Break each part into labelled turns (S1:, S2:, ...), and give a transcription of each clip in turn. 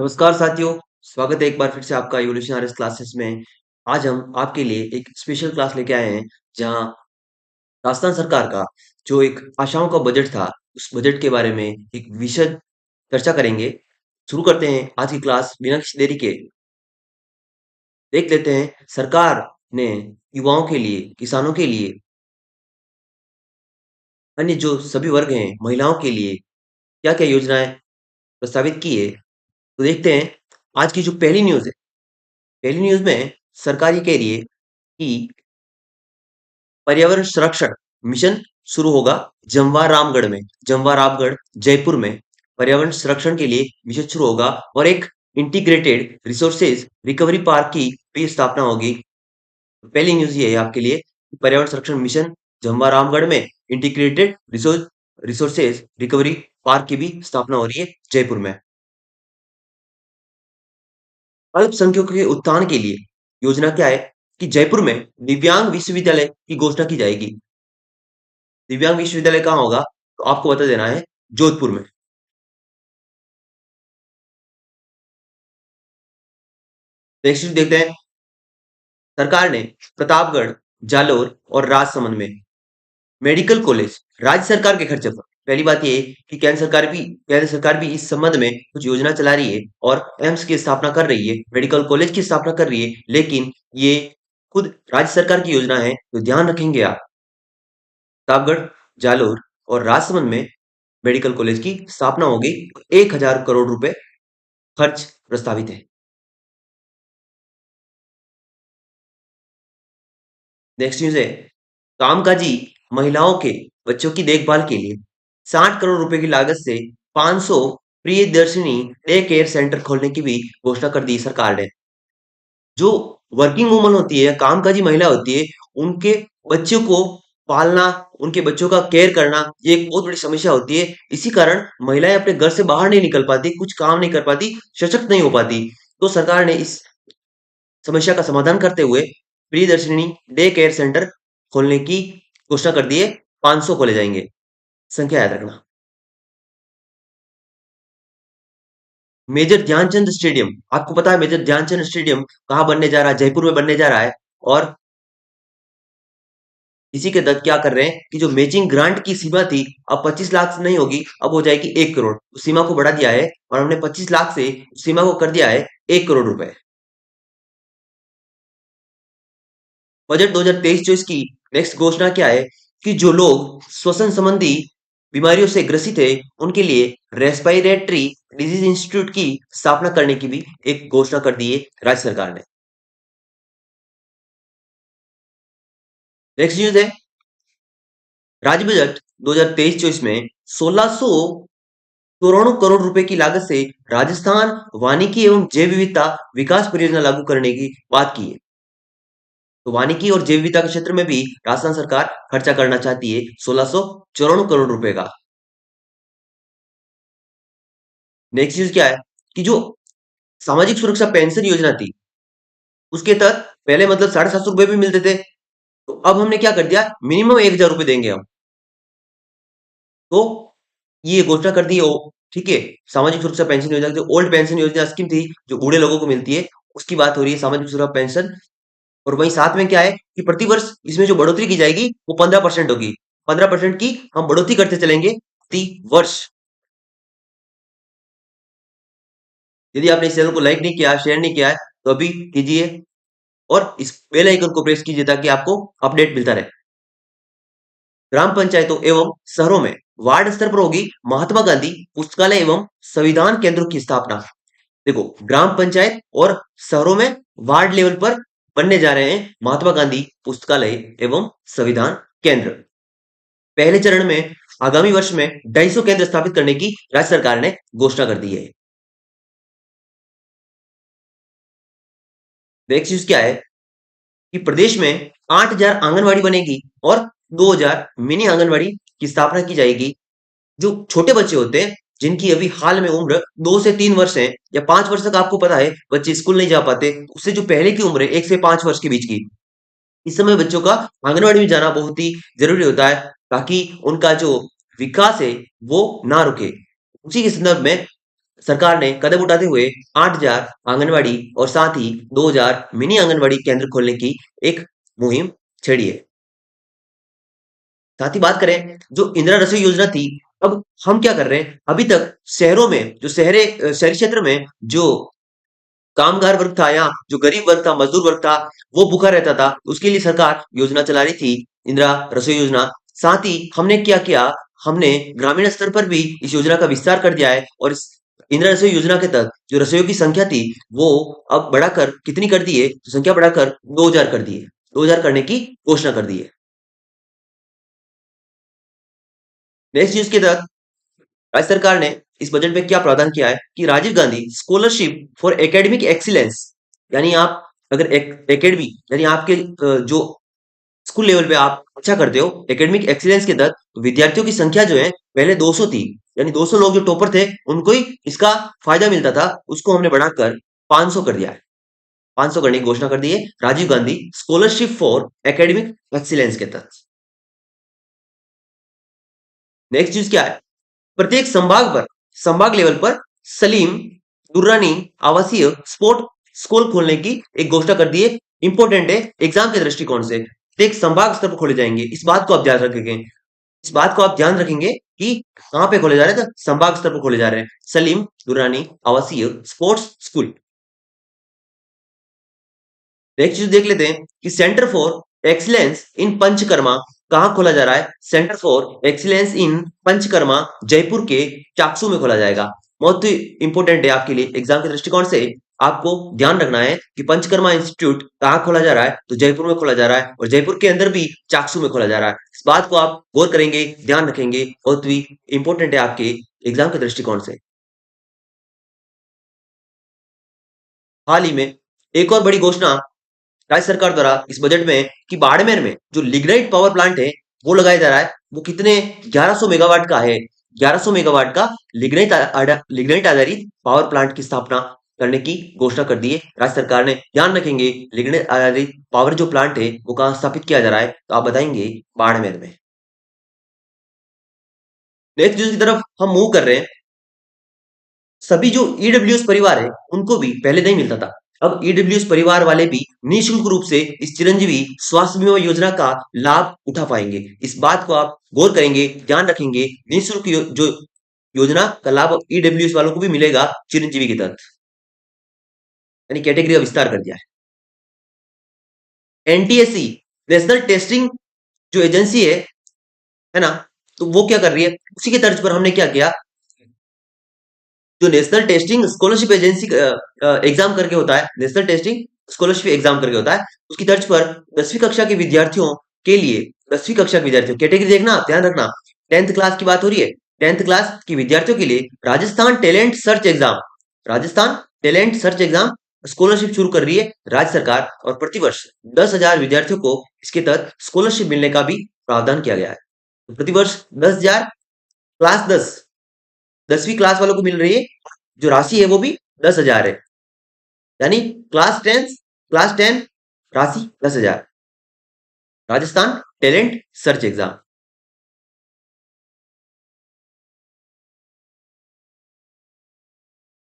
S1: नमस्कार साथियों, स्वागत है एक बार फिर से आपका इवोल्यूशन आरएस क्लासेस में। आज हम आपके लिए एक स्पेशल क्लास लेके आए हैं, जहां राजस्थान सरकार का जो एक आशाओं का बजट था, उस बजट के बारे में एक विशद चर्चा करेंगे। शुरू करते हैं आज की क्लास बिना किसी देरी के। देख लेते हैं सरकार ने युवाओं के लिए, किसानों के लिए, अन्य जो सभी वर्ग हैं, महिलाओं के लिए क्या-क्या योजनाएं प्रस्तावित की है। तो देखते हैं आज की जो पहली न्यूज़ है। पहली न्यूज़ में सरकार ये कह रही है कि पर्यावरण संरक्षण मिशन शुरू होगा जमवारामगढ़ में। जमवारामगढ़ जयपुर में पर्यावरण संरक्षण के लिए मिशन शुरू होगा और एक इंटीग्रेटेड रिसोर्सेज रिकवरी पार्क की भी स्थापना होगी। पहली न्यूज़ ये है आपके लिए कि पर्यावरण संरक्षण मिशन जमवारामगढ़ में इंटीग्रेटेड रिसोर्सेज रिकवरी पार्क की भी स्थापना हो रही है जयपुर में। अल्पसंख्यकों के उत्थान के लिए योजना क्या है कि जयपुर में दिव्यांग विश्वविद्यालय की घोषणा की जाएगी। दिव्यांग विश्वविद्यालय कहाँ होगा? तो आपको बता देना है, जोधपुर में। नेक्स्ट देखते हैं, सरकार ने प्रतापगढ़, जालोर और राजसमंद में मेडिकल कॉलेज राज्य सरकार के खर्चे पर। पहली बात ये है कि केंद्र सरकार भी इस संबंध में कुछ योजना चला रही है और एम्स की स्थापना कर रही है, मेडिकल कॉलेज की स्थापना कर रही है, लेकिन ये खुद राज्य सरकार की योजना है, तो ध्यान रखेंगे आप। प्रतापगढ़, जालोर और राजसमंद में मेडिकल कॉलेज की स्थापना होगी। 1,000 करोड़ रुपए खर्च प्रस्तावित है। नेक्स्ट न्यूज है, कामकाजी महिलाओं के बच्चों की देखभाल के लिए 60 करोड़ रुपए की लागत से 500 प्रियदर्शिनी डे केयर सेंटर खोलने की भी घोषणा कर दी सरकार ने। जो वर्किंग वुमन होती है, कामकाजी महिला होती है, उनके बच्चों को पालना, उनके बच्चों का केयर करना, ये एक बहुत बड़ी समस्या होती है। इसी कारण महिलाएं अपने घर से बाहर नहीं निकल पाती, कुछ काम नहीं कर पाती, सशक्त नहीं हो पाती। तो सरकार ने इस समस्या का समाधान करते हुए प्रियदर्शिनी डे केयर सेंटर खोलने की घोषणा कर दी है। 500 खोले जाएंगे, संख्या याद रखना। मेजर ध्यानचंद स्टेडियम, आपको पता है मेजर ध्यानचंद स्टेडियम कहाँ बनने जा रहा है? जयपुर में बनने जा रहा है। और इसी के तहत क्या कर रहे हैं कि जो मैचिंग ग्रांट की सीमा थी, अब 25 लाख से नहीं होगी, अब हो जाएगी 1 करोड़। उस सीमा को बढ़ा दिया है और हमने 25 लाख से उस सीमा को कर दिया है 1 करोड़ रुपए। बजट 2023-24 की नेक्स्ट घोषणा क्या है कि जो लोग श्वसन संबंधी बीमारियों से ग्रसित है, उनके लिए रेस्पिरेटरी डिजीज इंस्टीट्यूट की स्थापना करने की भी एक घोषणा कर दी है राज्य सरकार ने। नेक्स्ट न्यूज है, राज्य बजट 2023-24 में 1694 करोड़ रुपए की लागत से राजस्थान वानिकी एवं जैव विविधता विकास परियोजना लागू करने की बात की है। तो वानिकी और जैव विविधता के क्षेत्र में भी राजस्थान सरकार खर्चा करना चाहती है 1694 करोड़ रुपए का। नेक्स्ट चीज क्या है कि जो सामाजिक सुरक्षा पेंशन योजना थी, उसके तहत पहले मतलब 750 रुपए भी मिलते थे, तो अब हमने क्या कर दिया, मिनिमम 1,000 रुपए देंगे हम। तो ये घोषणा कर दी हो, ठीक है। सामाजिक सुरक्षा पेंशन योजना जो ओल्ड पेंशन योजना स्कीम थी, जो बूढ़े लोगों को मिलती है, उसकी बात हो रही है, सामाजिक सुरक्षा पेंशन। और वहीं साथ में क्या है कि प्रतिवर्ष इसमें जो बढ़ोतरी की जाएगी वो 15% होगी। 15% की हम बढ़ोतरी करते चलेंगे प्रति वर्ष। यदि आपने इस चैनल को लाइक नहीं किया, शेयर नहीं किया है, तो अभी कीजिए और इस बेल आइकन को प्रेस कीजिए ताकि आपको अपडेट मिलता रहे। ग्राम पंचायतों एवं शहरों में वार्ड स्तर पर होगी महात्मा गांधी पुस्तकालय एवं संविधान केंद्रों की स्थापना। देखो, ग्राम पंचायत और शहरों में वार्ड लेवल पर बनने जा रहे हैं महात्मा गांधी पुस्तकालय एवं संविधान केंद्र। पहले चरण में आगामी वर्ष में 250 केंद्र स्थापित करने की राज्य सरकार ने घोषणा कर दी है। नेक्स्ट न्यूज क्या है कि प्रदेश में 8,000 आंगनवाड़ी बनेगी और 2,000 मिनी आंगनवाड़ी की स्थापना की जाएगी। जो छोटे बच्चे होते हैं, जिनकी अभी हाल में उम्र 2 से 3 वर्ष है या 5 वर्ष तक, आपको पता है बच्चे स्कूल नहीं जा पाते, उससे जो पहले की उम्र है 1 से 5 वर्ष के बीच की, इस समय बच्चों का आंगनवाड़ी में जाना बहुत ही जरूरी होता है, ताकि उनका जो विकास है वो ना रुके। उसी के संदर्भ में सरकार ने कदम उठाते हुए 8,000 आंगनवाड़ी और साथ ही 2,000 मिनी आंगनवाड़ी केंद्र खोलने की एक मुहिम छेड़ी है। साथ ही बात करें जो इंदिरा रसोई योजना थी, अब हम क्या कर रहे हैं? अभी तक शहरों में जो शहरी क्षेत्र में जो कामगार वर्ग था या जो गरीब वर्ग था, मजदूर वर्ग था, वो भूखा रहता था। उसके लिए सरकार योजना चला रही थी, इंदिरा रसोई योजना। साथ ही हमने क्या किया, हमने ग्रामीण स्तर पर भी इस योजना का विस्तार कर दिया है और इस इंदिरा रसोई योजना के तहत जो रसोइयों की संख्या थी, वो अब बढ़ाकर कितनी कर दी है? तो संख्या बढ़ाकर 2,000 कर दी है। 2,000 करने की घोषणा कर दी है। नेक्स्ट न्यूज के तहत राज्य सरकार ने इस बजट में क्या प्रावधान किया है कि Rajiv Gandhi scholarship for academic excellence, यानी आप अगर एकेडमी यानी आपके जो स्कूल लेवल पे आप अच्छा करते हो एकेडमिक एक्सीलेंस के तहत, तो विद्यार्थियों की संख्या जो है पहले 200 थी, यानी 200 लोग जो टॉपर थे उनको ही इसका फायदा मिलता था, उसको हमने बढ़ाकर 500 कर दिया है। 500 करने की घोषणा कर दी है Rajiv Gandhi scholarship for academic excellence के तहत। नेक्स्ट चीज क्या है, प्रत्येक संभाग लेवल पर सलीम दुर्रानी आवासीय स्पोर्ट स्कूल खोलने की एक घोषणा कर दी है। इंपॉर्टेंट है एग्जाम के दृष्टिकोण से, प्रत्येक संभाग स्तर पर खोले जाएंगे। इस बात को आप ध्यान रखेंगे, इस बात को आप ध्यान रखेंगे कि कहां पे खोले जा रहे हैं, तो संभाग स्तर पर खोले जा रहे हैं। सलीम दुर्रानी आवासीय स्पोर्ट्स स्कूल। नेक्स्ट चीज देख लेते हैं कि centre for excellence in panchakarma कहाँ खोला जा रहा है। Centre for excellence in panchakarma Jaipur के चाकसू में खोला जाएगा। बहुत ही इंपॉर्टेंट है आपके लिए एग्जाम के दृष्टिकोण से, आपको ध्यान रखना है कि पंचकर्मा इंस्टीट्यूट कहाँ खोला जा रहा है, तो जयपुर में खोला जा रहा है और जयपुर के अंदर भी चाकसू में खोला जा रहा है। इस बात को आप गौर करेंगे, ध्यान रखेंगे, बहुत ही इंपॉर्टेंट है आपके एग्जाम के दृष्टिकोण से। हाल ही में एक और बड़ी घोषणा राज्य सरकार द्वारा इस बजट में कि बाड़मेर में जो लिग्नाइट पावर प्लांट है वो लगाया जा रहा है। वो कितने 1100 मेगावाट का है। 1100 मेगावाट का लिग्नाइट आधारित पावर प्लांट की स्थापना करने की घोषणा कर दी है राज्य सरकार ने। ध्यान रखेंगे लिग्नाइट आधारित पावर जो प्लांट है वो कहाँ स्थापित किया जा रहा है, तो आप बताएंगे बाड़मेर में। नेक्स्ट न्यूज की तरफ हम मूव कर रहे हैं। सभी जो ईडब्ल्यूएस परिवार है उनको भी पहले नहीं मिलता था, अब ईडब्ल्यूएस परिवार वाले भी निःशुल्क रूप से इस चिरंजीवी स्वास्थ्य बीमा योजना का लाभ उठा पाएंगे। इस बात को आप गौर करेंगे, ध्यान रखेंगे। निःशुल्क जो योजना का लाभ ईडब्ल्यूएस वालों को भी मिलेगा चिरंजीवी के तहत, यानी कैटेगरी का विस्तार कर दिया है। एनटीएससी नेशनल टेस्टिंग जो एजेंसी है ना, तो वो क्या कर रही है, उसी के तर्ज पर हमने क्या किया, जो national testing scholarship agency exam करके होता है, नेशनल टेस्टिंग स्कॉलरशिप एग्जाम करके होता है, उसकी तर्ज पर 10वीं कक्षा के विद्यार्थियों के लिए, 10वीं कक्षा के विद्यार्थियों कैटेगरी देखना, ध्यान रखना, 10th क्लास की बात हो रही है। 10th क्लास की विद्यार्थियों के लिए Rajasthan talent search exam scholarship शुरू कर रही है राज्य सरकार, और प्रतिवर्ष 10,000 विद्यार्थियों को इसके तहत स्कॉलरशिप मिलने का भी प्रावधान किया गया है। तो प्रतिवर्ष 10,000, क्लास 10, 10वीं क्लास वालों को मिल रही है जो राशि है वो भी 10,000 है, यानी क्लास 10 राशि 10,000। Rajasthan talent search exam.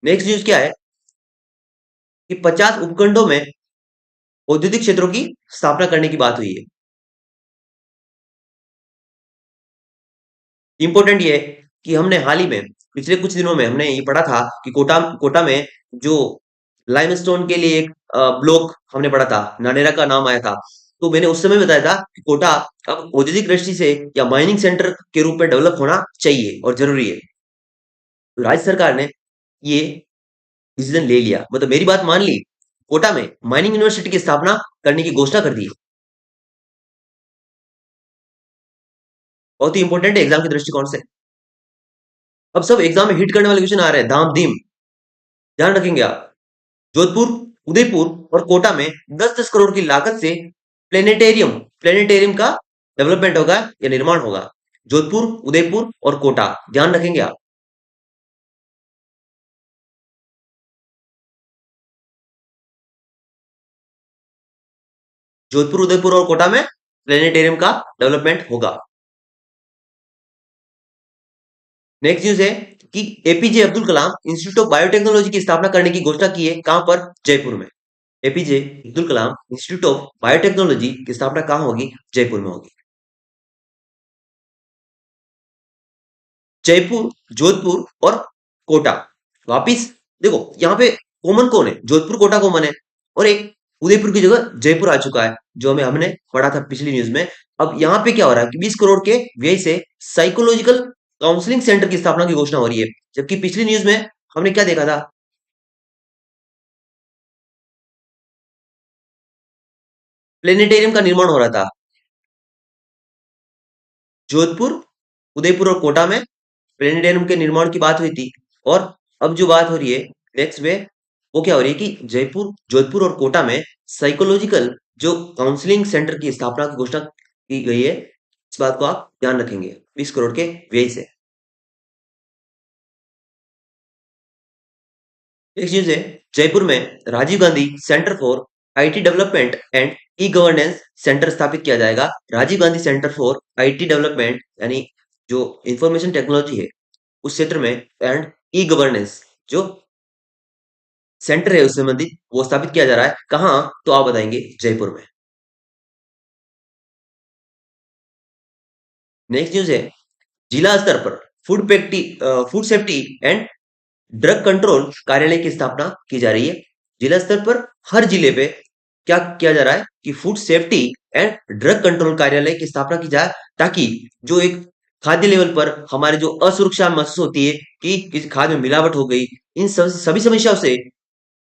S1: Next news क्या है कि 50 उपखंडों में औद्योगिक क्षेत्रों की स्थापना करने की बात हुई है। इंपॉर्टेंट ये है कि हमने हाल ही में पिछले कुछ दिनों में हमने ये पढ़ा था कि कोटा कोटा में जो लाइमस्टोन के लिए एक ब्लॉक हमने पढ़ा था, नानेरा का नाम आया था। तो मैंने उस समय बताया था कि कोटा अब औद्योगिक दृष्टि से या माइनिंग सेंटर के रूप में डेवलप होना चाहिए और जरूरी है। तो राज्य सरकार ने ये डिसीजन ले लिया, मतलब मेरी बात मान ली, कोटा में माइनिंग यूनिवर्सिटी की स्थापना करने की घोषणा कर दी। बहुत ही इंपॉर्टेंट है एग्जाम के दृष्टिकोण से। अब सब एग्जाम में हिट करने वाले क्वेश्चन आ रहे हैं धाम धीम, ध्यान रखेंगे आप। जोधपुर, उदयपुर और कोटा में 10-10 करोड़ की लागत से प्लेनेटेरियम प्लेनेटेरियम का डेवलपमेंट होगा या निर्माण होगा। जोधपुर, उदयपुर और कोटा, ध्यान रखेंगे आप। जोधपुर, उदयपुर और कोटा में प्लेनेटेरियम का डेवलपमेंट होगा। नेक्स्ट न्यूज है कि APJ Abdul Kalam institute of biotechnology की स्थापना करने की घोषणा की है। कहां पर? जयपुर में। APJ Abdul Kalam institute of biotechnology की स्थापना कहां होगी? जयपुर में होगी। जयपुर, जोधपुर और कोटा। वापिस देखो यहाँ पे कॉमन कौन है? जोधपुर कोटा कॉमन है, और एक उदयपुर की जगह जयपुर आ चुका है, जो हमें हमने पढ़ा था पिछली न्यूज में। अब यहाँ पे क्या हो रहा है कि 20 करोड़ के व्यय से साइकोलॉजिकल काउंसलिंग सेंटर की स्थापना की घोषणा हो रही है। जबकि पिछली न्यूज में हमने क्या देखा था? प्लेनेटेरियम का निर्माण हो रहा था। जोधपुर, उदयपुर और कोटा में प्लेनेटेरियम के निर्माण की बात हुई थी। और अब जो बात हो रही है नेक्स्ट में, वो क्या हो रही है कि जयपुर, जोधपुर और कोटा में साइकोलॉजिकल जो काउंसलिंग सेंटर की स्थापना की घोषणा की गई है। इस बात को आप ध्यान रखेंगे 20 करोड़ के व्यय से। नेक्स्ट न्यूज है, जयपुर में Rajiv Gandhi centre for IT development and E governance centre स्थापित किया जाएगा। Rajiv Gandhi centre for IT development यानी जो इंफॉर्मेशन टेक्नोलॉजी है उस क्षेत्र में, एंड ई गवर्नेंस जो सेंटर है उससे संबंधित, वो स्थापित किया जा रहा है। कहाँ? तो आप बताएंगे जयपुर में। नेक्स्ट न्यूज है, जिला स्तर पर food safety and drug control कार्यालय की स्थापना की जा रही है। जिला स्तर पर हर जिले पे क्या किया जा रहा है कि food safety and drug control कार्यालय की स्थापना की जाए, ताकि जो एक खाद्य लेवल पर हमारे जो असुरक्षा महसूस होती है कि किसी खाद्य में मिलावट हो गई, इन सभी समस्याओं से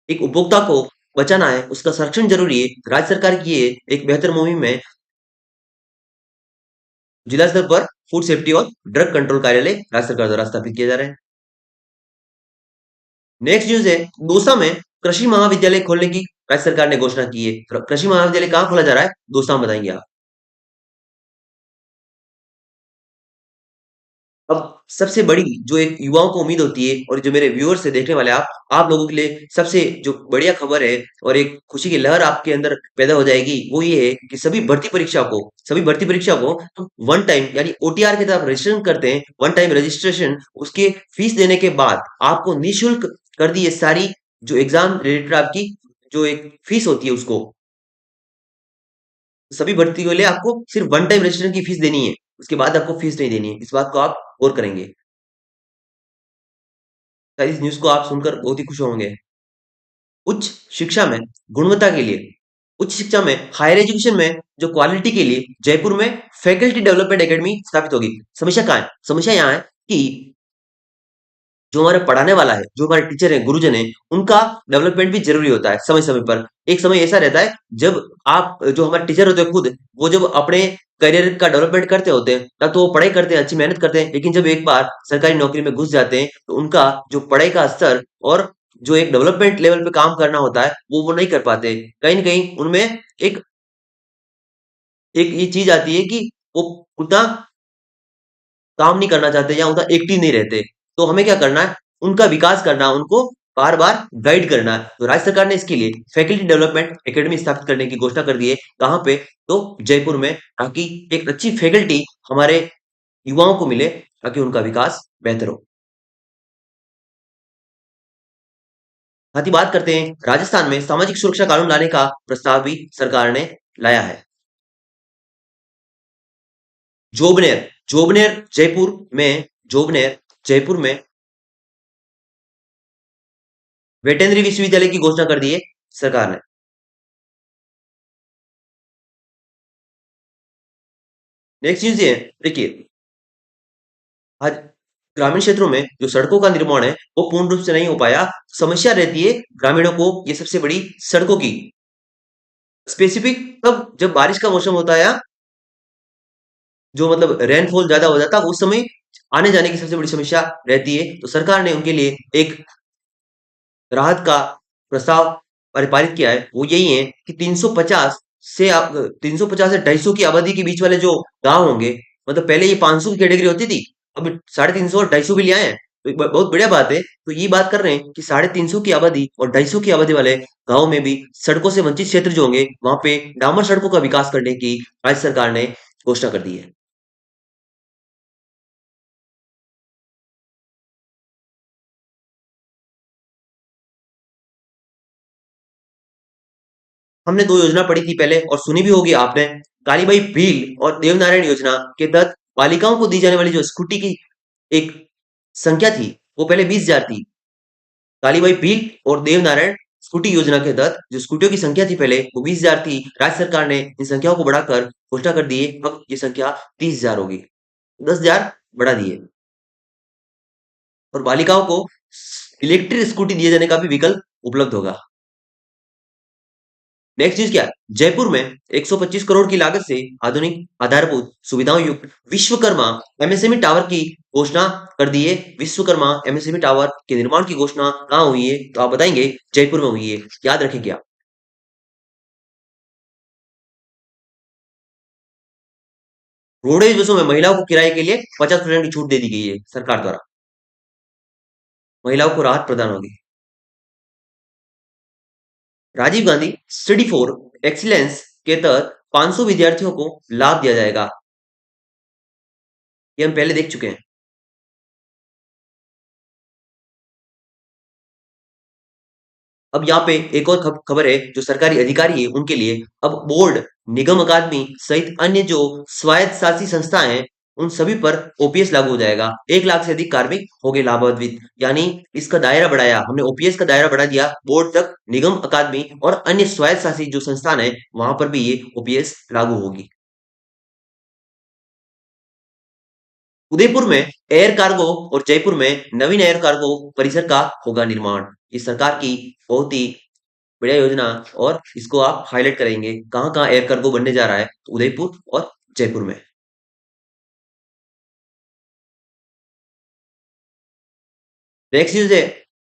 S1: एक उपभोक्ता को बचाना है, उसका संरक्षण जरूरी है। राज्य सरकार की ये एक बेहतर मुहिम है। जिला स्तर पर फूड सेफ्टी और ड्रग कंट्रोल कार्यालय राज्य सरकार द्वारा स्थापित किए जा रहे हैं। नेक्स्ट न्यूज है, दौसा में कृषि महाविद्यालय खोलने की राज्य सरकार ने घोषणा की है। कृषि महाविद्यालय कहाँ खोला जा रहा है? दौसा में, बताएंगे आप। अब सबसे बड़ी जो एक युवाओं को उम्मीद होती है, और जो मेरे व्यूअर्स से देखने वाले आप लोगों के लिए सबसे जो बढ़िया खबर है और एक खुशी की लहर आपके अंदर पैदा हो जाएगी, वो ये है कि सभी भर्ती परीक्षा को वन टाइम यानी ओटीआर के तरफ रजिस्ट्रेशन करते हैं। वन टाइम रजिस्ट्रेशन, उसके फीस देने के बाद आपको निःशुल्क कर दी है सारी जो एग्जाम रिलेटेड आपकी जो एक फीस होती है उसको। सभी भर्ती के लिए आपको सिर्फ वन टाइम रजिस्ट्रेशन की फीस देनी है, उसके बाद आपको फीस नहीं देनी है। इस बात को आप गौर करेंगे। शायद इस न्यूज़ को आप सुनकर बहुत ही खुश होंगे। उच्च शिक्षा में गुणवत्ता के लिए, उच्च शिक्षा में हायर एजुकेशन में जो क्वालिटी के लिए जयपुर में फैकल्टी डेवलपमेंट एकेडमी स्थापित होगी। समस्या कहाँ है? समस्या यहाँ है कि जो हमारा पढ़ाने वाला है, जो हमारे टीचर हैं, गुरुजन हैं, उनका डेवलपमेंट भी ज़रूरी होता है समय-समय पर। एक समय ऐसा रहता है जब आप जो हमारे टीचर होते हैं खुद, वो जब अपने करियर का डेवलपमेंट करते होते हैं, तब तो वो पढ़ाई करते हैं, अच्छी मेहनत करते हैं, लेकिन जब एक बार सरकारी नौकरी में घुस जाते हैं, तो उनका जो पढ़ाई का स्तर और जो एक डेवलपमेंट लेवल पे काम करना होता है, वो नहीं कर पाते। कहीं न कहीं उनमें एक एक ये चीज़ आती है कि वो उतना काम नहीं करना चाहते या उतना एक्टिव नहीं रहते। तो हमें क्या करना है? उनका विकास करना, उनको बार-बार गाइड करना है। तो राज्य सरकार ने इसके लिए फैकल्टी डेवलपमेंट एकेडमी स्थापित करने की घोषणा कर दी है। कहाँ पे? तो जयपुर में, ताकि एक अच्छी फैकल्टी हमारे युवाओं को मिले, ताकि उनका विकास बेहतर हो। साथ ही बात करते हैं, राजस्थान में सामाजिक सुरक्षा कानून लाने का प्रस्ताव भी सरकार ने लाया है। जोबनेर जोबनेर जोबनेर जयपुर में वेटेनरी विश्वविद्यालय की घोषणा कर दी है सरकार ने। नेक्स्ट न्यूज़ ये है, देखिए, आज ग्रामीण क्षेत्रों में जो सड़कों का निर्माण है, वो पूर्ण रूप से नहीं हो पाया। समस्या रहती है ग्रामीणों को, ये सबसे बड़ी सड़कों की। स्पेसिफिक तब जब बारिश का मौसम होता है, या जो मतलब रेनफॉल ज़्यादा हो जाता है, उस समय आने-जाने की सबसे बड़ी समस्या रहती है। तो सरकार ने उनके लिए एक राहत का प्रस्ताव पारित किया है। वो यही है कि 350 से 350 से 250 की आबादी के बीच वाले जो गाँव होंगे, मतलब पहले ये 500 की कैटेगरी होती थी, अब 350 और 250 भी ले आए हैं। तो एक बहुत बढ़िया बात है। तो ये बात कर रहे हैं कि 350 की आबादी और 250 की आबादी वाले गाँव में भी सड़कों से वंचित क्षेत्र जो होंगे, वहाँ पे डामर सड़कों का विकास करने की राज्य सरकार ने घोषणा कर दी है। हमने दो योजना पढ़ी थी पहले और सुनी भी होगी आपने। कालीबाई भील और देवनारायण योजना के तहत बालिकाओं को दी जाने वाली जो स्कूटी की एक संख्या थी वो पहले 20,000 थी। कालीबाई भील और देवनारायण स्कूटी योजना के तहत जो स्कूटियों की संख्या थी पहले वो 20,000 थी। राज्य सरकार ने इन संख्याओं को बढ़ाकर घोषणा कर दी है अब ये संख्या 30,000 होगी। 10,000 बढ़ा दिए और बालिकाओं को इलेक्ट्रिक स्कूटी दिए जाने का भी विकल्प उपलब्ध होगा। नेक्स्ट चीज क्या है? जयपुर में 125 करोड़ की लागत से आधुनिक आधारभूत सुविधाओं युक्त विश्वकर्मा एमएसएमई टावर की घोषणा कर दी है। विश्वकर्मा एमएसएमई टावर के निर्माण की घोषणा कहाँ हुई है तो आप बताएंगे जयपुर में हुई है। याद रखेंगे आप। रोडवेज बसों में महिलाओं को किराए के लिए 50% की छूट दे दी गई है सरकार द्वारा। महिलाओं को राहत प्रदान होगी। Rajiv Gandhi study for excellence के तहत 500 विद्यार्थियों को लाभ दिया जाएगा। ये हम पहले देख चुके हैं। अब यहाँ पे एक और खबर है जो सरकारी अधिकारी है उनके लिए। अब बोर्ड, निगम अकादमी सहित अन्य जो स्वायत्त शासी संस्थाएं हैं उन सभी पर ओपीएस लागू हो जाएगा। 1 लाख से अधिक कार्मिक हो गए लाभान्वित, यानी इसका दायरा बढ़ाया हमने, ओपीएस का दायरा बढ़ा दिया बोर्ड तक, निगम अकादमी और अन्य स्वायत्त शासी जो संस्थान है वहां पर भी ये ओपीएस लागू होगी। उदयपुर में एयर कार्गो और जयपुर में नवीन एयर कार्गो परिसर का होगा निर्माण। ये सरकार की बहुत ही बढ़िया योजना और इसको आप हाईलाइट करेंगे कहाँ कहाँ एयर कार्गो बनने जा रहा है तो उदयपुर और जयपुर में। नेक्स्ट न्यूज है,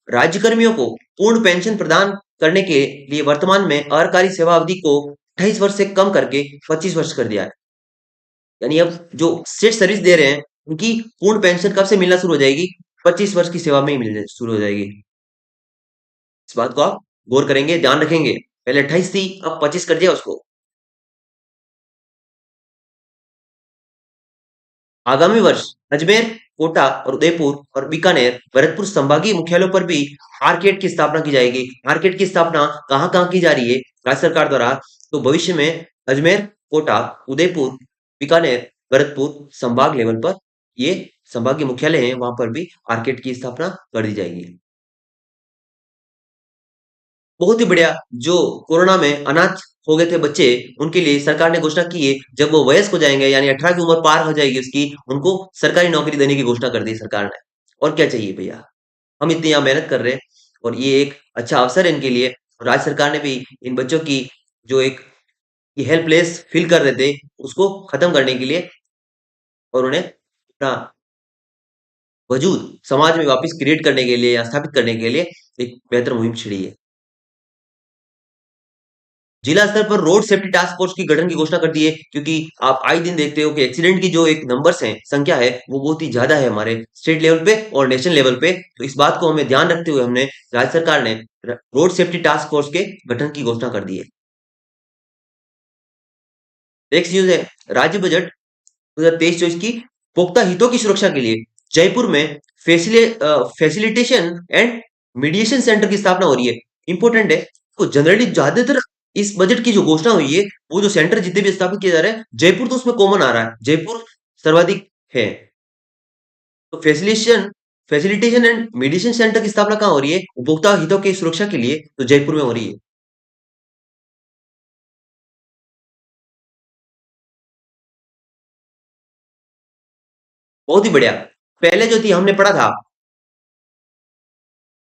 S1: राज्य कर्मियों को पूर्ण पेंशन प्रदान करने के लिए वर्तमान में अरकारी सेवा अवधि को 28 वर्ष से कम करके 25 वर्ष कर दिया है। यानी अब जो स्टेट सर्विस दे रहे हैं उनकी पूर्ण पेंशन कब से मिलना शुरू हो जाएगी? 25 वर्ष की सेवा में ही मिलना शुरू हो जाएगी। इस बात को आप गौर करेंगे, ध्यान रखेंगे। पहले 28 थी अब 25 कर दिया उसको। आगामी वर्ष अजमेर, कोटा और उदयपुर और बीकानेर, भरतपुर संभागीय मुख्यालयों पर भी आर्केड की स्थापना की जाएगी। आर्केड की स्थापना कहाँ कहाँ की जा रही है राज्य सरकार द्वारा? तो भविष्य में अजमेर, कोटा, उदयपुर, बीकानेर, भरतपुर संभाग लेवल पर ये संभागीय मुख्यालय हैं, वहां पर भी आर्केड की स्थापना कर दी जाएगी। बहुत ही बढ़िया। जो कोरोना में अनाथ हो गए थे बच्चे उनके लिए सरकार ने घोषणा की है जब वो वयस्क हो जाएंगे यानी 18 की उम्र पार हो जाएगी उसकी, उनको सरकारी नौकरी देने की घोषणा कर दी सरकार ने। और क्या चाहिए भैया? हम इतनी यहाँ मेहनत कर रहे हैं और ये एक अच्छा अवसर है इनके लिए। राज्य सरकार ने भी इन बच्चों की जो एक ये हेल्पलेस फील कर रहे थे उसको खत्म करने के लिए और उन्हें अपना वजूद समाज में वापस क्रिएट करने के लिए या स्थापित करने के लिए एक बेहतर मुहिम छिड़ी है। जिला स्तर पर रोड सेफ्टी टास्क फोर्स की गठन की घोषणा कर दी है क्योंकि आप आए दिन देखते हो कि एक्सीडेंट की जो एक नंबर्स हैं, संख्या है वो बहुत ही ज्यादा है हमारे स्टेट लेवल पे और नेशनल लेवल पे। तो इस बात को हमें ध्यान रखते हुए हमने राज्य सरकार ने रोड सेफ्टी टास्क फोर्स के गठन की घोषणा कर दी है। नेक्स्ट न्यूज है, राज्य बजट 2023-24 की पुख्ता हितों की सुरक्षा के लिए जयपुर में फैसिलिटेशन एंड मीडिएशन सेंटर की स्थापना हो रही है। इंपॉर्टेंट है। तो जनरली ज्यादातर इस बजट की जो घोषणा हुई है वो जो सेंटर जितने भी स्थापित किए जा रहे हैं जयपुर तो उसमें कॉमन आ रहा है, जयपुर सर्वाधिक है। तो फैसिलिटेशन एंड मेडिसिन सेंटर की स्थापना कहाँ हो रही है? उपभोक्ता हितों की सुरक्षा के लिए तो जयपुर में हो रही है। बहुत ही बढ़िया। पहले जो थी हमने पढ़ा था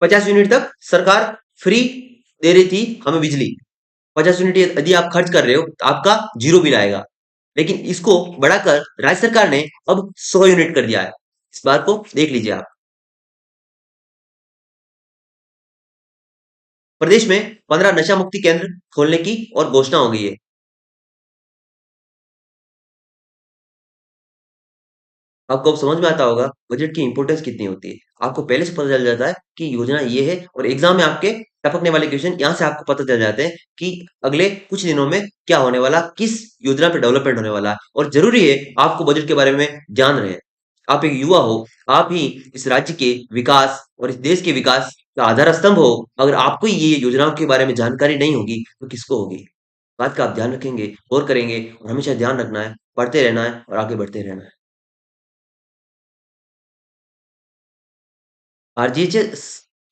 S1: 50 यूनिट तक सरकार फ्री दे रही थी हमें बिजली। 50 यूनिट यदि आप खर्च कर रहे हो तो आपका जीरो बिल आएगा। लेकिन इसको बढ़ाकर राज्य सरकार ने अब 100 यूनिट कर दिया है। इस बात को देख लीजिए आप। प्रदेश में 15 नशा मुक्ति केंद्र खोलने की और घोषणा हो गई है। आपको अब समझ में आता होगा बजट की इंपॉर्टेंस कितनी होती है। आपको पहले से पता चल जाता है कि योजना ये है और एग्जाम में आपके टपकने वाले क्वेश्चन यहाँ से आपको पता चल जाते हैं कि अगले कुछ दिनों में क्या होने वाला, किस योजना पे डेवलपमेंट होने वाला है। और जरूरी है आपको बजट के बारे में जान रहे हैं। आप एक युवा हो, आप ही इस राज्य के विकास और इस देश के विकास तो आधार स्तंभ हो, अगर आपको ये योजनाओं के बारे में जानकारी नहीं होगी, तो किसको होगी? बात का आप ध्यान रखेंगे, गौर करेंगे और हमेशा ध्यान रखना है, पढ़ते रहना है और आगे बढ़ते रहना है। आरजीएचएस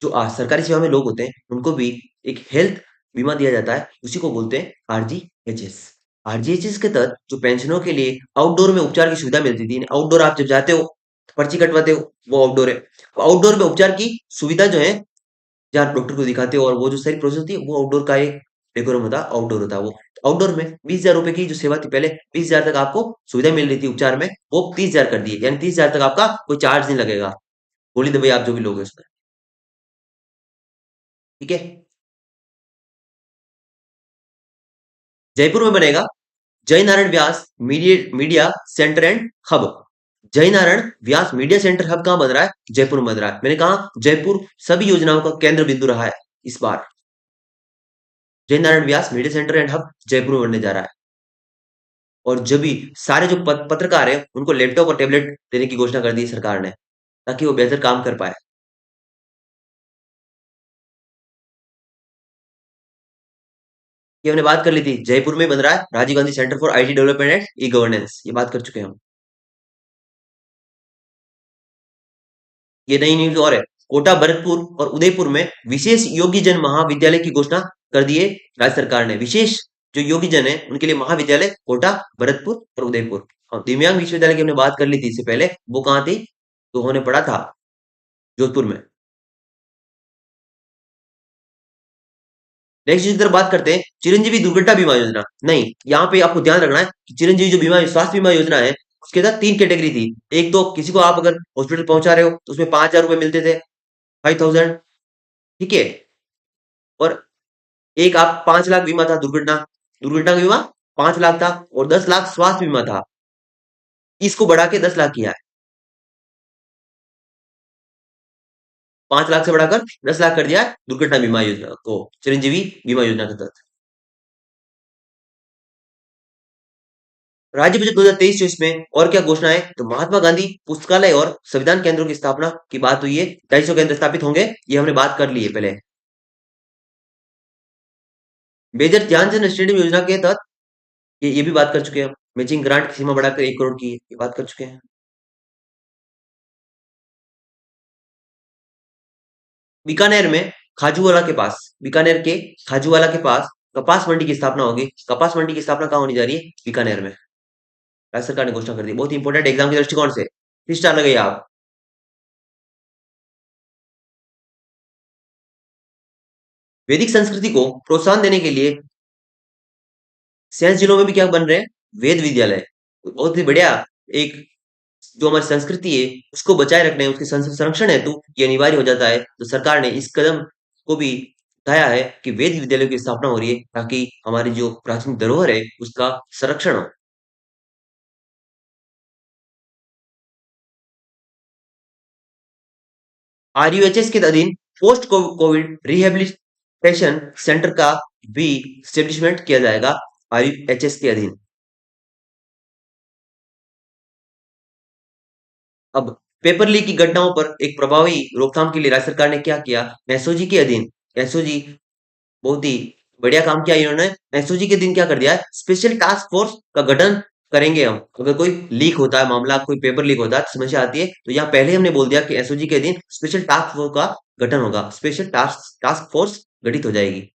S1: जो सरकारी सेवा में लोग होते हैं, उनको भी एक हेल्थ बीमा दिया जाता है, उसी को बोलते हैं आरजीएचएस। आरजीएचएस के तहत जो पेंशनरों के लिए आउटडोर में उपचार की सुविधा मिलती थी, आउटडोर आप जब जाते हो, पर्ची कटवाते हो, वो आउटडोर है। आउटडोर में उपचार की सुविधा जो है, जहाँ डॉक्टर को दिखाते हो और वो जो सारी प्रोसेस होती है, वो आउटडोर का एक डेकोरम होता है, आउटडोर होता है वो। आउटडोर में 20,000 रुपए की जो सेवा थी पहले, 20,000 तक आपको सुविधा मिल रही थी उपचार में, वो 30,000 कर दिए, यानी 30,000 तक आपका कोई चार्ज नहीं लगेगा। गोली दवाई आप जो भी लोगे उसमें, ठीक है। जयपुर में बनेगा Jai Narayan Vyas media media centre and hub. Jai Narayan Vyas media centre hub कहाँ बन रहा है? जयपुर में बन रहा है। मैंने कहा जयपुर सभी योजनाओं का केंद्र बिंदु रहा है इस बार। Jai Narayan Vyas media centre and hub Jaipur में बनने जा रहा है। और जब भी सारे जो पत्रकार हैं, उनको लैपटॉप और टैबलेट देने की घोषणा कर दी है सरकार ने, ताकि वो बेहतर काम कर पाए। ये हमने बात कर ली थी, जयपुर में बन रहा है Rajiv Gandhi centre for IT development and E governance, ये बात कर चुके हैं हम। ये नई न्यूज और है, कोटा, भरतपुर और उदयपुर में विशेष योगी जन महाविद्यालय की घोषणा कर दी है राज्य सरकार ने। विशेष जो योगी जन है, उनके लिए महाविद्यालय कोटा, भरतपुर और उदयपुर। और दिव्यांग विश्वविद्यालय की हमने बात कर ली थी इससे पहले, वो कहाँ थी? तो उन्होंने पढ़ा था जोधपुर में। नेक्स्ट की तरफ बात करते हैं, चिरंजीवी दुर्घटना बीमा योजना। नहीं, यहाँ पे आपको ध्यान रखना है कि चिरंजीवी जो बीमा स्वास्थ्य बीमा योजना है, उसके अंदर तीन कैटेगरी थी। एक तो किसी को आप अगर हॉस्पिटल पहुंचा रहे हो, तो उसमें 5,000 रुपए मिलते थे, 5,000, ठीक है। और एक आप 5 लाख बीमा था, दुर्घटना दुर्घटना का बीमा 5 लाख था, और 10 लाख स्वास्थ्य बीमा था। इसको बढ़ा के 10 लाख किया है। 5 लाख से बढ़ाकर 10 लाख कर दिया है दुर्घटना बीमा योजना को, चिरंजीवी बीमा योजना के तहत। राज्य बजट 2023-24 में और क्या घोषणा है? तो महात्मा गांधी पुस्तकालय और संविधान केंद्रों की स्थापना की बात हुई है। 250 केंद्र स्थापित होंगे, ये हमने बात कर ली है पहले। मेजर ध्यानचंद स्टेडियम योजना के तहत ये भी बात कर चुके हैं हम। मैचिंग ग्रांट की सीमा बढ़ाकर 1 करोड़ की है, ये बात कर चुके हैं। बीकानेर में खाजूवाला के पास, बीकानेर के खाजूवाला के पास कपास मंडी की स्थापना होगी। कपास मंडी की स्थापना कहाँ होने जा रही है? बीकानेर में। राज्य सरकार ने घोषणा कर दी, बहुत इंपॉर्टेंट एग्जाम के दृष्टिकोण से। 3 स्टार लगाइए आप। वैदिक संस्कृति को प्रोत्साहन देने के लिए शेष जिलों में भी क्या बन रहे हैं? वेद विद्यालय। तो बहुत ही बढ़िया। एक जो हमारी संस्कृति है, उसको बचाए रखने, उसके संरक्षण हेतु ये अनिवार्य हो जाता है। तो सरकार ने इस कदम को भी उठाया है कि वेद विद्यालयों की स्थापना हो रही है, ताकि हमारी जो प्राचीन धरोहर है, उसका संरक्षण हो। आरयूएचएस के अधीन पोस्ट कोविड रिहेबिलिटेशन सेंटर का भी स्टेब्लिशमेंट किया जाएगा, आरयूएचएस के अधीन। अब पेपर लीक की घटनाओं पर एक प्रभावी रोकथाम के लिए राज्य सरकार ने क्या किया? एसओजी के अधीन, एसओजी बहुत ही बढ़िया काम किया इन्होंने। एसओजी के दिन क्या कर दिया है? स्पेशल टास्क फोर्स का गठन करेंगे हम। अगर कोई लीक होता है मामला, कोई पेपर लीक होता है, समस्या आती है, तो यहाँ पहले हमने बोल दिया कि एसओजी के दिन स्पेशल टास्क फोर्स का गठन होगा, स्पेशल टास्क टास्क फोर्स गठित हो जाएगी।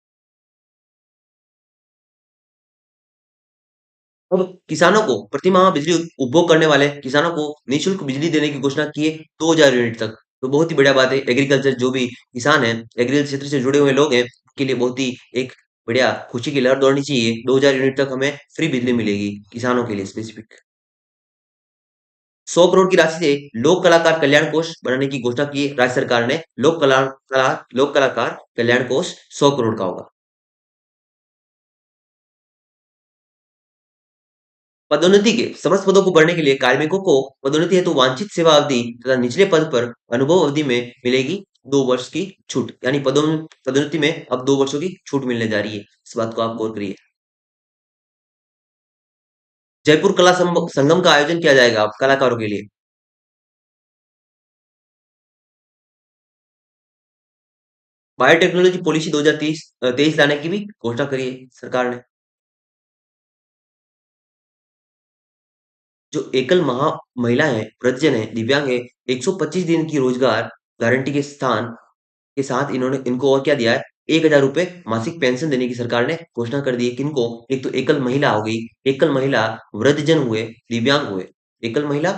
S1: अब किसानों को प्रति माह बिजली उपभोग करने वाले किसानों को निःशुल्क बिजली देने की घोषणा की है, 2,000 यूनिट तक। तो बहुत ही बढ़िया बात है। एग्रीकल्चर जो भी किसान है, एग्रीकल्चर क्षेत्र से जुड़े हुए लोग हैं, उनके लिए बहुत ही एक बढ़िया खुशी की लहर दौड़नी चाहिए। 2,000 यूनिट तक हमें फ्री बिजली मिलेगी किसानों के लिए स्पेसिफिक। 100 करोड़ की राशि से लोक कलाकार कल्याण कोष बनाने की घोषणा की है राज्य सरकार ने। लोक कलाकार कल्याण कोष 100 करोड़ का होगा। पदोन्नति के समस्त पदों को भरने के लिए कार्मिकों को पदोन्नति हेतु वांछित सेवा अवधि तथा निचले पद पर अनुभव अवधि में मिलेगी 2 वर्ष की छूट, यानी पदोन्नति में अब 2 वर्षों की छूट मिलने जा रही है। इस बात को आप गौर करिए। जयपुर कला संगम का आयोजन किया जाएगा अब कलाकारों के लिए। बायोटेक्नोलॉजी पॉलिसी 2023 लाने की भी घोषणा करी है सरकार ने। जो एकल महिला है, वृद्धजन है, दिव्यांग है, 125 दिन की रोजगार गारंटी के स्थान के साथ इन्होंने इनको और क्या दिया है, 1,000 रुपए मासिक पेंशन देने की सरकार ने घोषणा कर दी है। किनको? एक तो एकल महिला हो गई, एकल महिला, वृद्धजन हुए, दिव्यांग हुए। एकल महिला,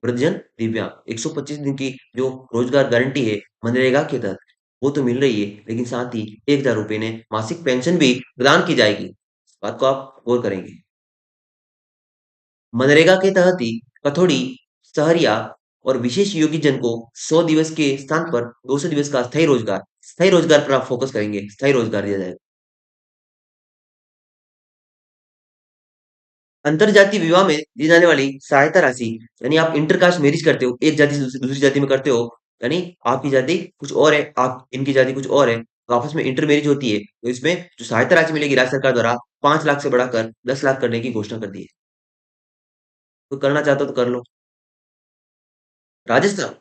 S1: वृद्धजन, दिव्यांग, 125 दिन की जो रोजगार गारंटी है मनरेगा के तहत, वो तो मिल रही है, लेकिन साथ ही 1,000 रुपए ने मासिक पेंशन भी प्रदान की जाएगी। इस बात को आप गौर करेंगे। मनरेगा के तहत ही कथोड़ी, सहरिया और विशेष योगी जन को 100 दिवस के स्थान पर 200 दिवस का स्थायी रोजगार पर आप फोकस करेंगे, स्थायी रोजगार दिया जाएगा। अंतरजातीय विवाह में दी जाने वाली सहायता राशि, यानी आप इंटरकास्ट मैरिज करते हो, एक जाति से दूसरी जाति में करते हो, यानी आपकी जाति कुछ और है, आप इनकी जाति कुछ और है, तो आपस में इंटर मैरिज होती है, तो इसमें जो सहायता राशि मिलेगी राज्य सरकार द्वारा 5 लाख से बढ़ाकर 10 लाख करने की घोषणा कर दी है। तो करना चाहते हो तो कर लो। राजस्थान,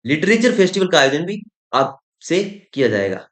S1: लिटरेचर फेस्टिवल का आयोजन भी आपसे किया जाएगा।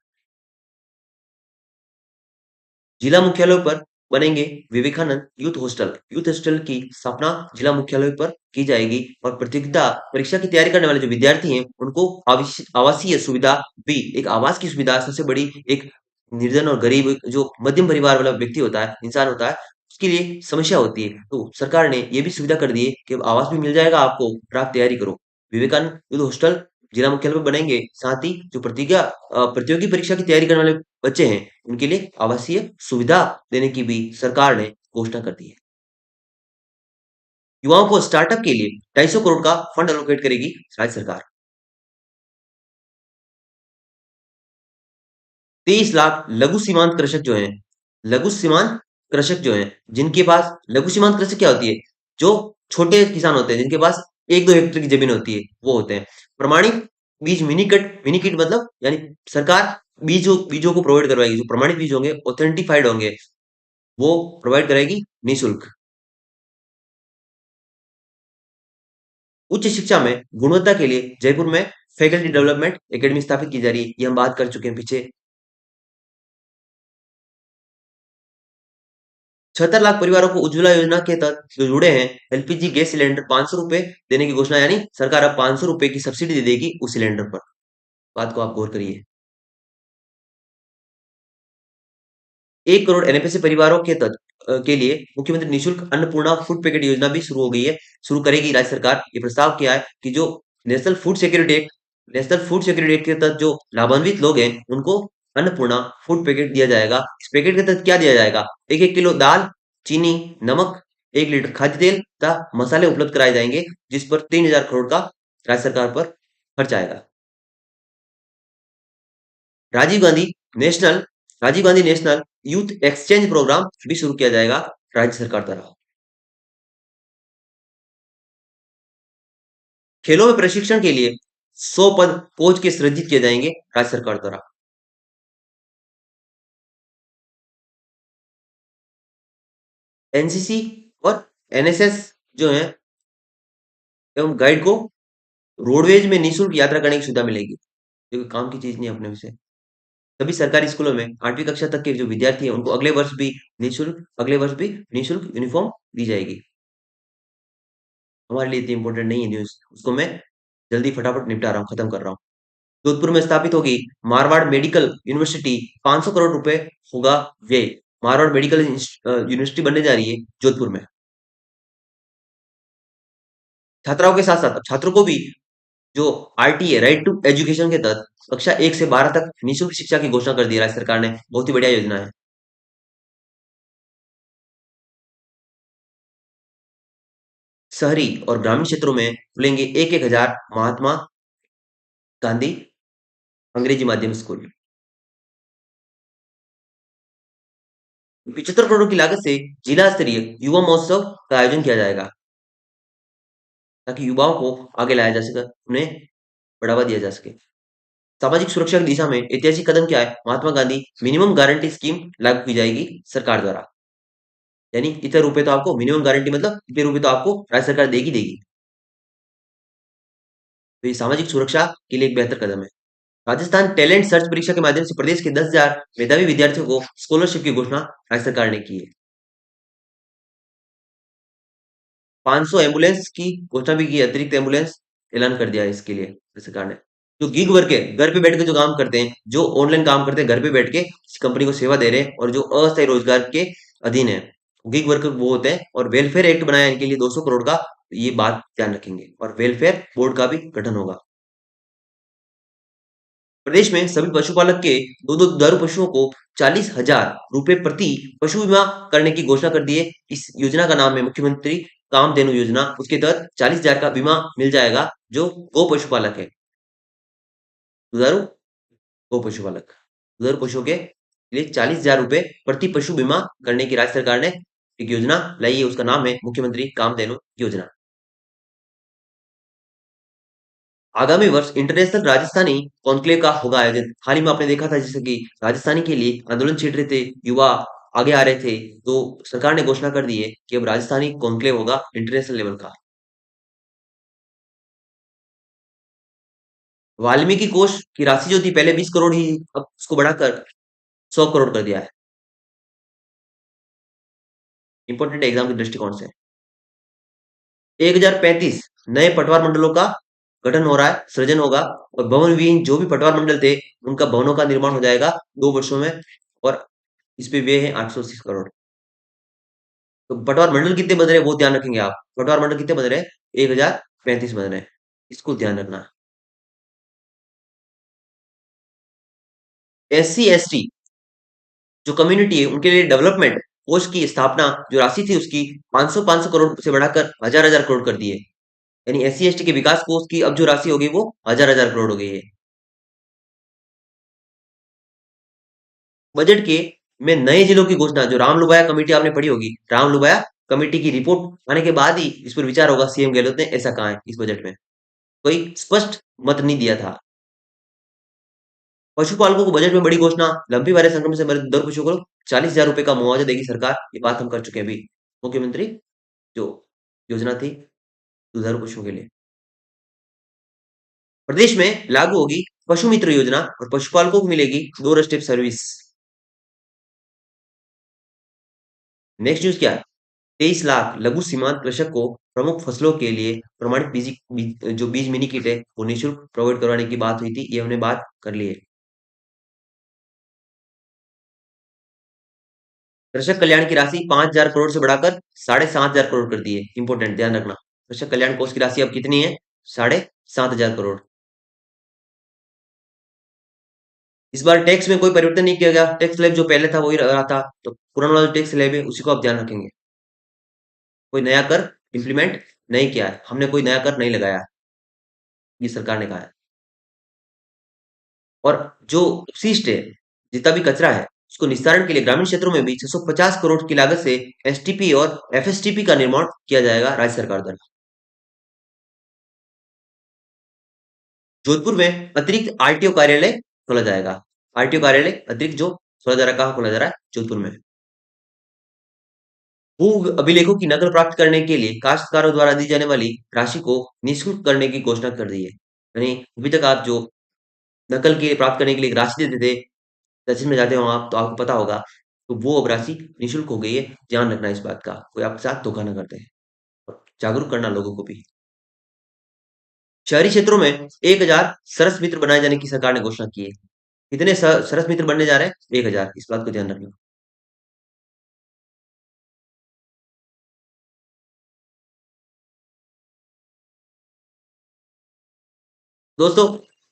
S1: जिला मुख्यालयों पर बनेंगे Vivekananda youth hostel. Youth hostel की स्थापना जिला मुख्यालयों पर की जाएगी और प्रतियोगिता परीक्षा की तैयारी करने वाले जो विद्यार्थी हैं, उनको आवासीय सुविधा भी, एक आवास की सुविधा सबसे बड़ी, एक निर्धन और गरीब जो मध्यम परिवार वाला व्यक्ति होता है, इंसान होता है, उसके लिए समस्या होती है। तो सरकार ने ये भी सुविधा कर दी है कि अब आवास भी मिल जाएगा आपको और आप तैयारी करो। विवेकानंद यूथ हॉस्टल जिला मुख्यालय पर बनेंगे, साथ ही जो प्रतियोगी परीक्षा की तैयारी करने वाले बच्चे हैं, उनके लिए आवासीय सुविधा देने की भी सरकार ने घोषणा कर दी है। युवाओं को स्टार्टअप के लिए 250 करोड़ का फंड एलोकेट करेगी राज्य सरकार। 23 लाख लघु सीमांत कृषक जो हैं, लघु सीमांत कृषक जो हैं, जिनके पास लघु सीमांत कृषक क्या होती है? जो छोटे किसान होते हैं, जिनके पास 1-2 हेक्टेयर की जमीन होती है, वो होते हैं। प्रमाणित बीज मिनी किट मतलब यानी सरकार बीजों को प्रोवाइड करवाएगी, जो प्रमाणित बीज होंगे, ऑथेंटिफाइड होंगे, वो प्रोवाइड कराएगी निःशुल्क। उच्च शिक्षा में गुणवत्ता के लिए जयपुर में फैकल्टी डेवलपमेंट एकेडमी स्थापित की जा रही है। ये हम बात कर चुके हैं पीछे। 76 लाख परिवारों को उज्ज्वला योजना के तहत जो जुड़े हैं, एलपीजी गैस सिलेंडर 500 रुपए देने की घोषणा, यानी सरकार अब 500 रुपए की सब्सिडी दे देगी उस सिलेंडर पर। बात को आप गौर करिए। 1 करोड़ एनएफएसए परिवारों के लिए मुख्यमंत्री निःशुल्क अन्नपूर्णा फूड पैकेट योजना भी शुरू हो गई है, शुरू करेगी राज्य सरकार। ये प्रस्ताव किया है कि जो national food security act national food security act के तहत जो लाभान्वित लोग हैं, उनको अन्नपूर्णा फूड पैकेट दिया जाएगा। इस पैकेट के तहत क्या दिया जाएगा? 1-1 किलो दाल, चीनी, नमक, 1 लीटर खाद्य तेल तथा मसाले उपलब्ध कराए जाएंगे, जिस पर 3,000 करोड़ का राज्य सरकार पर खर्च आएगा। Rajiv Gandhi national Rajiv Gandhi national youth exchange programme भी शुरू किया जाएगा राज्य सरकार द्वारा। खेलों में प्रशिक्षण के लिए 100 पद कोच के सृजित किए जाएंगे राज्य सरकार द्वारा। एनसीसी और एनएसएस जो है एवं गाइड को रोडवेज में निःशुल्क यात्रा करने की सुविधा मिलेगी। ये कोई काम की चीज नहीं है अपने विषय। सभी सरकारी स्कूलों में 8वीं कक्षा तक के जो विद्यार्थी हैं, उनको अगले वर्ष भी निःशुल्क यूनिफॉर्म दी जाएगी। हमारे लिए इतनी इंपॉर्टेंट नहीं है न्यूज़, उसको मैं जल्दी फटाफट निपटा रहा हूँ, खत्म कर रहा हूँ। जोधपुर में स्थापित होगी मारवाड़ मेडिकल यूनिवर्सिटी, 500 करोड़ रुपए होगा व्यय। मारवाड़ मेडिकल यूनिवर्सिटी बनने जा रही है जोधपुर में। छात्राओं के साथ साथ छात्रों को भी जो आरटीए, राइट टू एजुकेशन के तहत कक्षा 1 से 12 तक निःशुल्क शिक्षा की घोषणा कर दी है राज्य सरकार ने। बहुत ही बढ़िया योजना है। शहरी और ग्रामीण क्षेत्रों में खुलेंगे 1-1 हजार महात्मा गांधी अंग्रेजी माध्यम स्कूल। 75 करोड़ की लागत से जिला स्तरीय युवा महोत्सव का आयोजन किया जाएगा, ताकि युवाओं को आगे लाया जा सके, उन्हें बढ़ावा दिया जा सके। सामाजिक सुरक्षा की दिशा में ऐतिहासिक कदम क्या है? Mahatma Gandhi minimum guarantee scheme लागू की जाएगी सरकार द्वारा, यानी इतने रुपए तो आपको मिनिमम गारंटी, मतलब इतने रुपए तो आपको राज्य सरकार देगी देगी। तो ये सामाजिक सुरक्षा के लिए एक बेहतर कदम है। राजस्थान टैलेंट सर्च परीक्षा के माध्यम से प्रदेश के 10,000 मेधावी विद्यार्थियों को स्कॉलरशिप की घोषणा राज्य सरकार ने की है। 500 एम्बुलेंस की घोषणा भी की है, अतिरिक्त एम्बुलेंस ऐलान कर दिया है इसके लिए राज्य सरकार ने। जो गिग वर्क है, घर पे बैठ के जो काम करते हैं, जो ऑनलाइन काम करते हैं, घर पे बैठ के किसी कंपनी को सेवा दे रहे हैं और जो अस्थायी रोजगार के अधीन है, गिग वर्कर वो होते हैं और वेलफेयर एक्ट बनाया है इनके लिए 200 करोड़ का, ये बात ध्यान रखेंगे और वेलफेयर बोर्ड का भी गठन होगा। प्रदेश में सभी पशुपालक के दो दो दुधारू पशुओं को 40,000 रुपए प्रति पशु बीमा करने की घोषणा कर दी है। इस योजना का नाम है मुख्यमंत्री कामधेनु योजना। उसके तहत 40,000 का बीमा मिल जाएगा जो गो पशुपालक है, दुधारू गो पशुपालक। दुधारू पशुओं के लिए 40,000 रुपए प्रति पशु बीमा करने की राज्य सरकार ने एक योजना लाई है। उसका नाम है मुख्यमंत्री कामधेनु योजना। आगामी वर्ष इंटरनेशनल राजस्थानी कॉन्क्लेव का होगा आयोजन। हाल ही में आपने देखा था जैसे कि राजस्थानी के लिए आंदोलन छेड़ रहे थे, युवा आगे आ रहे थे, तो सरकार ने घोषणा कर दी है कि अब राजस्थानी कॉन्क्लेव होगा इंटरनेशनल लेवल का। वाल्मीकि कोष की राशि जो थी पहले 20 करोड़ ही, अब उसको बढ़ाकर 100 करोड़ कर दिया है। इंपॉर्टेंट एग्जाम के दृष्टिकोण से 1035 नए पटवार मंडलों का गठन हो रहा है, सृजन होगा और भवन विहीन जो भी पटवार मंडल थे उनका भवनों का निर्माण हो जाएगा 2 वर्षों में और इस पे व्यय है 880 करोड़। तो पटवार मंडल कितने बन रहे हैं वो ध्यान रखेंगे आप। पटवार मंडल कितने बन रहे हैं? 1035 बन रहे हैं, इसको ध्यान रखना। SC ST जो कम्युनिटी है उनके लिए डेवलपमेंट कोष की स्थापना जो राशि थी उसकी 500 करोड़ से बढ़ाकर हजार करोड़ कर दी है। यानी SC ST के विकास कोष की अब जो राशि होगी वो हजार करोड़ हो गई है। बजट के में नए जिलों की घोषणा, जो रामलुबाया कमेटी आपने पढ़ी होगी, रामलुबाया कमेटी की रिपोर्ट आने के बाद ही इस पर विचार होगा। सीएम गहलोत ने ऐसा कहा है इस बजट में, कोई स्पष्ट मत नहीं दिया था। पशुपालकों को बजट में बड़ी घोषणा, लंबी वायरस संक्रमण से मरे दर पशुओं को 40,000 रुपए का मुआवजा देगी सरकार। ये बात हम कर चुके हैं अभी। मुख्यमंत्री जो योजना थी दुधारू पशुओं के लिए, प्रदेश में लागू होगी पशु मित्र योजना और पशुपालकों को मिलेगी door step service. Next news क्या है? 23 लाख लघु सीमांत कृषक को प्रमुख फसलों के लिए प्रमाणित जो बीज मिनी किट है वो निःशुल्क प्रोवाइड करवाने की बात हुई थी, ये हमने बात कर ली है। कृषक कल्याण की राशि 5,000 करोड़ से बढ़ाकर 7,500 करोड़ कर दी है। इंपोर्टेंट ध्यान रखना, कृषक कल्याण कोष की राशि अब कितनी है? 7,500 करोड़। इस बार टैक्स में कोई परिवर्तन नहीं किया गया, टैक्स स्लैब जो पहले था वही रहा था, तो पुराना वाला टैक्स स्लैब है उसी को आप ध्यान रखेंगे। कोई नया कर इंप्लीमेंट नहीं किया है, हमने कोई नया कर नहीं लगाया, ये सरकार ने कहा है। और जो अपशिष्ट है, जितना भी कचरा है, उसको निस्तारण के लिए ग्रामीण क्षेत्रों में भी 650 करोड़ की लागत से STP और FSTP का निर्माण किया जाएगा राज्य सरकार द्वारा। जोधपुर में अतिरिक्त RTO कार्यालय खोला जाएगा। RTO कार्यालय अतिरिक्त जो खोला जा रहा है, कहाँ खोला जा रहा है? जोधपुर में। भू अभिलेखों की नकल प्राप्त करने के लिए काश्तकारों द्वारा दी जाने वाली राशि को निःशुल्क करने की घोषणा कर दी है। यानी अभी तक आप जो नकल के प्राप्त करने के लिए एक राशि देते थे, तहसील में जाते हो आप तो आपको पता होगा, तो वो अब राशि निःशुल्क हो गई है। ध्यान रखना इस बात का, कोई आपके साथ धोखा ना करते हैं और जागरूक करना लोगों को भी। शहरी क्षेत्रों में 1,000 सरस मित्र बनाए जाने की सरकार ने घोषणा की है। कितने सरस मित्र बनने जा रहे हैं? 1,000, इस बात को ध्यान रखना। दोस्तों,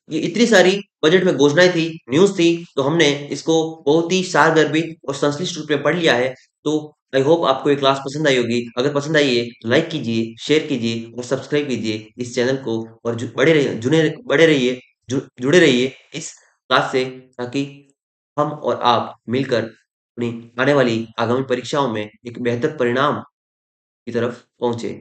S1: ये इतनी सारी बजट में घोषणाएं थी, न्यूज़ थी, तो हमने इसको बहुत ही सारगर्भित और संश्लिष्ट रूप में पढ़ लिया है। तो आई होप आपको ये क्लास पसंद आई होगी। अगर पसंद आई है तो लाइक कीजिए, शेयर कीजिए और सब्सक्राइब कीजिए इस चैनल को और बड़े रहिए, जुड़े रहिए इस क्लास से, ताकि हम और आप मिलकर अपनी आने वाली आगामी परीक्षाओं में एक बेहतर परिणाम की तरफ पहुंचे।